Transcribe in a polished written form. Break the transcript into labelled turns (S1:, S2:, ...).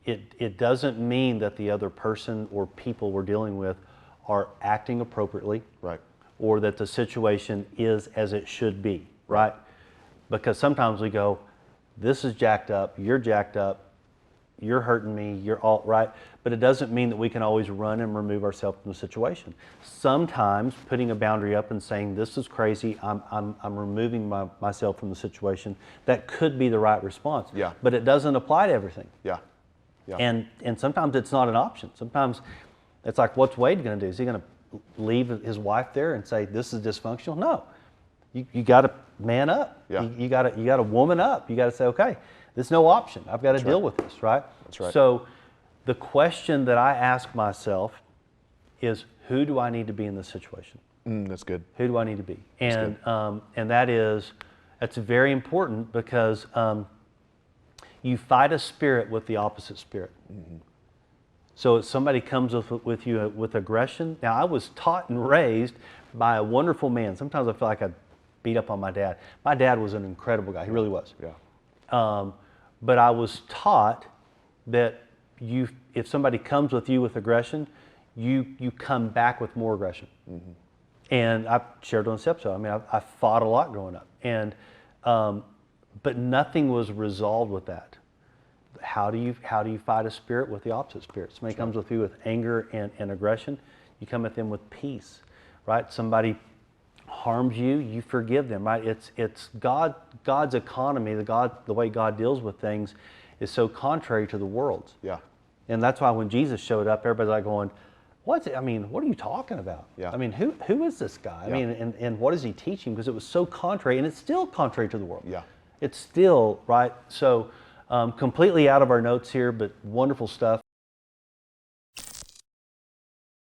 S1: it doesn't mean that the other person or people we're dealing with are acting appropriately,
S2: Right.
S1: or that the situation is as it should be, right? Because sometimes we go, this is jacked up, you're hurting me, you're all right, but it doesn't mean that we can always run and remove ourselves from the situation. Sometimes putting a boundary up and saying, this is crazy, I'm removing myself from the situation, that could be the right response.
S2: Yeah.
S1: But it doesn't apply to everything.
S2: Yeah. Yeah.
S1: And sometimes it's not an option. Sometimes it's like, what's Wade going to do? Is he going to leave his wife there and say, this is dysfunctional? No. You got to man up.
S2: Yeah.
S1: You got to woman up. You got to say, okay, there's no option. I've got to deal with this, right?
S2: That's right.
S1: So the question that I ask myself is, who do I need to be in this situation?
S2: That's good.
S1: Who do I need to be? And that's very important, because you fight a spirit with the opposite spirit. Mm-hmm. So if somebody comes with you with aggression, now I was taught and raised by a wonderful man. Sometimes I feel like I beat up on my dad. My dad was an incredible guy. He really was.
S2: Yeah.
S1: But I was taught that if somebody comes with you with aggression, you come back with more aggression. Mm-hmm. And I shared on this episode. I mean, I fought a lot growing up, and but nothing was resolved with that. How do you fight a spirit with the opposite spirit? Somebody comes with you with anger and aggression, you come at them with peace, right? Somebody harms you, you forgive them, right? It's God's economy, the way God deals with things is so contrary to the world's.
S2: Yeah.
S1: And that's why when Jesus showed up, everybody's like going, what are you talking about?
S2: Yeah.
S1: I mean, who is this guy? I
S2: Yeah.
S1: mean, and what is he teaching? Because it was so contrary, and it's still contrary to the world.
S2: Yeah.
S1: It's still, right? So completely out of our notes here, but wonderful stuff.